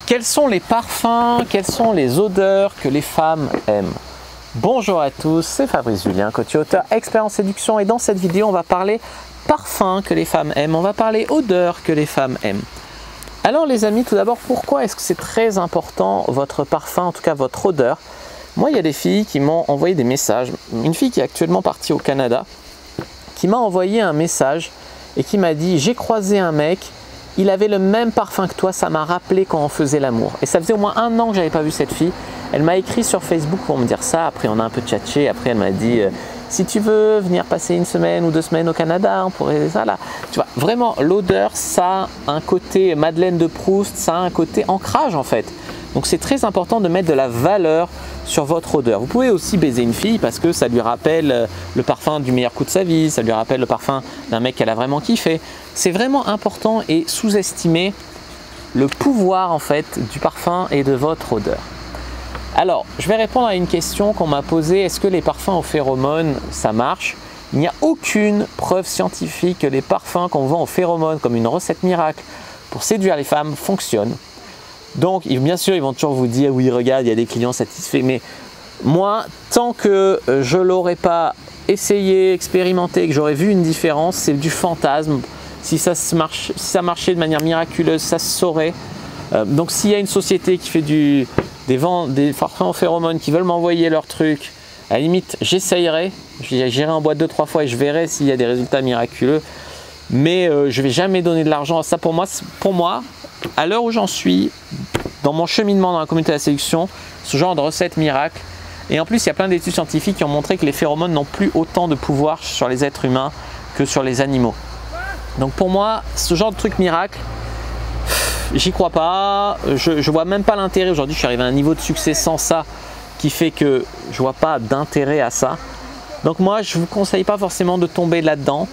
Quels sont les parfums, quelles sont les odeurs que les femmes aiment? Bonjour à tous, c'est Fabrice Julien, coach et auteur expert en séduction, et dans cette vidéo on va parler parfums que les femmes aiment, on va parler odeurs que les femmes aiment. Alors les amis, tout d'abord, pourquoi est-ce que c'est très important votre parfum, en tout cas votre odeur? Moi, il y a des filles qui m'ont envoyé des messages. Une fille qui est actuellement partie au Canada, qui m'a envoyé un message et qui m'a dit: j'ai croisé un mec, il avait le même parfum que toi, ça m'a rappelé quand on faisait l'amour. Et ça faisait au moins 1 an que j'avais pas vu cette fille. Elle m'a écrit sur Facebook pour me dire ça. Après, on a un peu tchatché. Après, elle m'a dit si tu veux venir passer 1 semaine ou 2 semaines au Canada, on pourrait ça là. Tu vois, vraiment, l'odeur, ça a un côté Madeleine de Proust, ça a un côté ancrage en fait. Donc c'est très important de mettre de la valeur sur votre odeur. Vous pouvez aussi baiser une fille parce que ça lui rappelle le parfum du meilleur coup de sa vie, ça lui rappelle le parfum d'un mec qu'elle a vraiment kiffé. C'est vraiment important et sous-estimer le pouvoir en fait du parfum et de votre odeur. Alors, je vais répondre à une question qu'on m'a posée: est-ce que les parfums aux phéromones, ça marche? Il n'y a aucune preuve scientifique que les parfums qu'on vend aux phéromones comme une recette miracle pour séduire les femmes fonctionnent. Donc, bien sûr, ils vont toujours vous dire: oui, regarde, il y a des clients satisfaits. Mais moi, tant que je ne l'aurais pas essayé, expérimenté, que j'aurais vu une différence, c'est du fantasme. Si ça marchait de manière miraculeuse, ça se saurait. Donc, s'il y a une société qui fait des parfums aux phéromones, qui veulent m'envoyer leurs trucs, à la limite, j'essayerai. J'irai en boîte 2-3 fois et je verrai s'il y a des résultats miraculeux. Mais je ne vais jamais donner de l'argent à ça. Pour moi, à l'heure où j'en suis, dans mon cheminement dans la communauté de la séduction, ce genre de recette miracle. Et en plus, il y a plein d'études scientifiques qui ont montré que les phéromones n'ont plus autant de pouvoir sur les êtres humains que sur les animaux. Donc pour moi, ce genre de truc miracle, j'y crois pas. Je vois même pas l'intérêt. Aujourd'hui, je suis arrivé à un niveau de succès sans ça qui fait que je vois pas d'intérêt à ça. Donc moi, je vous conseille pas forcément de tomber là-dedans.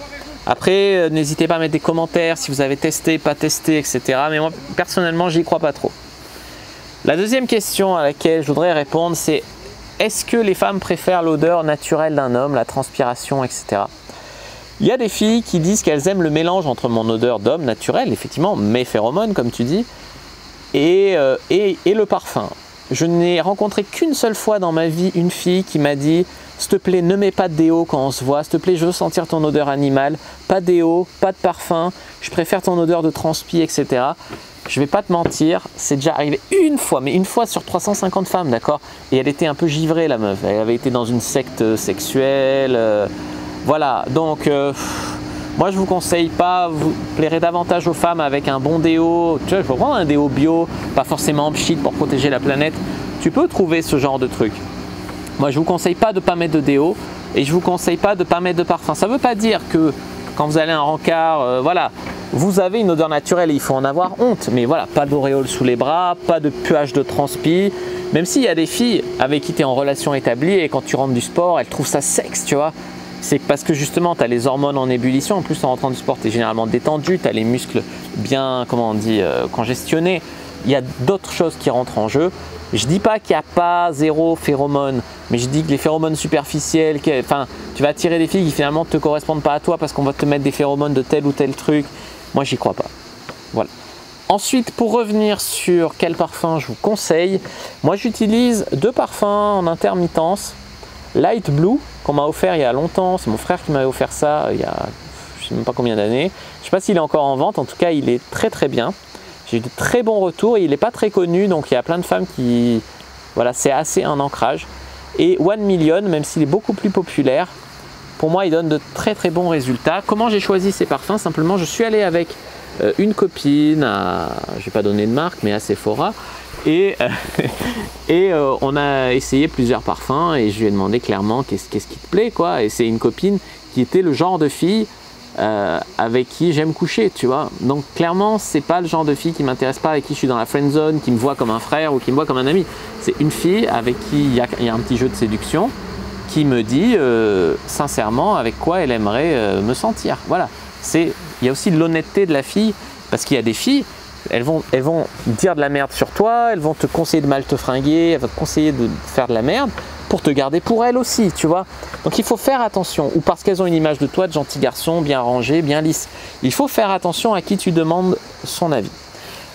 Après, n'hésitez pas à mettre des commentaires si vous avez testé, pas testé, etc. Mais moi, personnellement, j'y crois pas trop. La deuxième question à laquelle je voudrais répondre, c'est: est-ce que les femmes préfèrent l'odeur naturelle d'un homme, la transpiration, etc. Il y a des filles qui disent qu'elles aiment le mélange entre mon odeur d'homme naturelle, effectivement, mes phéromones, comme tu dis, et le parfum. Je n'ai rencontré qu'une seule fois dans ma vie une fille qui m'a dit: s'il te plaît, ne mets pas de déo quand on se voit, s'il te plaît, je veux sentir ton odeur animale, pas de déo, pas de parfum, je préfère ton odeur de transpi, etc. Je vais pas te mentir, c'est déjà arrivé une fois, mais une fois sur 350 femmes, d'accord? Et elle était un peu givrée, la meuf, elle avait été dans une secte sexuelle, voilà, donc moi je vous conseille pas, vous plairez davantage aux femmes avec un bon déo. Tu vois, je peux prendre un déo bio, pas forcément pchit pour protéger la planète, tu peux trouver ce genre de truc. Moi, je ne vous conseille pas de ne pas mettre de déo et je ne vous conseille pas de ne pas mettre de parfum. Ça ne veut pas dire que quand vous allez à un rencard, voilà, vous avez une odeur naturelle et il faut en avoir honte. Mais voilà, pas d'auréole sous les bras, pas de puage de transpi. Même s'il y a des filles avec qui tu es en relation établie et quand tu rentres du sport, elles trouvent ça sexe, tu vois. C'est parce que justement, tu as les hormones en ébullition. En plus, en rentrant du sport, tu es généralement détendu, tu as les muscles bien, comment on dit, congestionnés. Il y a d'autres choses qui rentrent en jeu. Je ne dis pas qu'il n'y a pas zéro phéromone, mais je dis que les phéromones superficielles, enfin, tu vas attirer des filles qui finalement ne te correspondent pas à toi parce qu'on va te mettre des phéromones de tel ou tel truc. Moi, j'y crois pas. Voilà. Ensuite, pour revenir sur quel parfum je vous conseille, moi j'utilise 2 parfums en intermittence. Light Blue, qu'on m'a offert il y a longtemps, c'est mon frère qui m'avait offert ça il y a je ne sais même pas combien d'années. Je ne sais pas s'il est encore en vente, en tout cas il est très très bien. J'ai eu de très bons retours et il n'est pas très connu, donc il y a plein de femmes qui... Voilà, c'est assez un ancrage. Et 1 Million, même s'il est beaucoup plus populaire, pour moi il donne de très très bons résultats. Comment j'ai choisi ces parfums? Simplement, je suis allé avec une copine à... je ne vais pas donner de marque, mais à Sephora. Et on a essayé plusieurs parfums et je lui ai demandé clairement qu'est-ce qui te plaît, quoi. Et c'est une copine qui était le genre de fille avec qui j'aime coucher, tu vois. Donc clairement, c'est pas le genre de fille qui m'intéresse pas, avec qui je suis dans la friend zone, qui me voit comme un frère ou qui me voit comme un ami. C'est une fille avec qui il y a un petit jeu de séduction, qui me dit sincèrement avec quoi elle aimerait me sentir. Voilà. Il y a aussi de l'honnêteté de la fille, parce qu'il y a des filles, elles vont dire de la merde sur toi, elles vont te conseiller de mal te fringuer, elles vont te conseiller de faire de la merde pour te garder pour elles aussi, tu vois. Donc il faut faire attention, ou parce qu'elles ont une image de toi de gentil garçon, bien rangé, bien lisse. Il faut faire attention à qui tu demandes son avis.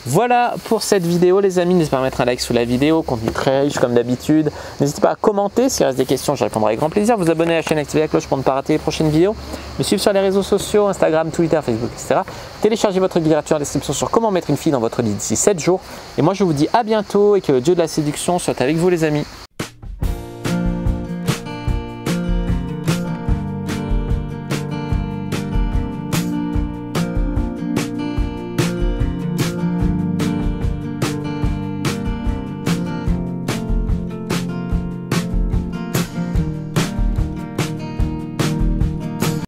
Voilà pour cette vidéo les amis, n'hésitez pas à mettre un like sous la vidéo, contenu très riche comme d'habitude. N'hésitez pas à commenter, s'il reste des questions, je répondrai avec grand plaisir. Vous abonner à la chaîne, activer la cloche pour ne pas rater les prochaines vidéos. Me suivre sur les réseaux sociaux, Instagram, Twitter, Facebook, etc. Téléchargez votre guide gratuit en description sur comment mettre une fille dans votre lit d'ici 7 jours. Et moi je vous dis à bientôt et que le dieu de la séduction soit avec vous les amis.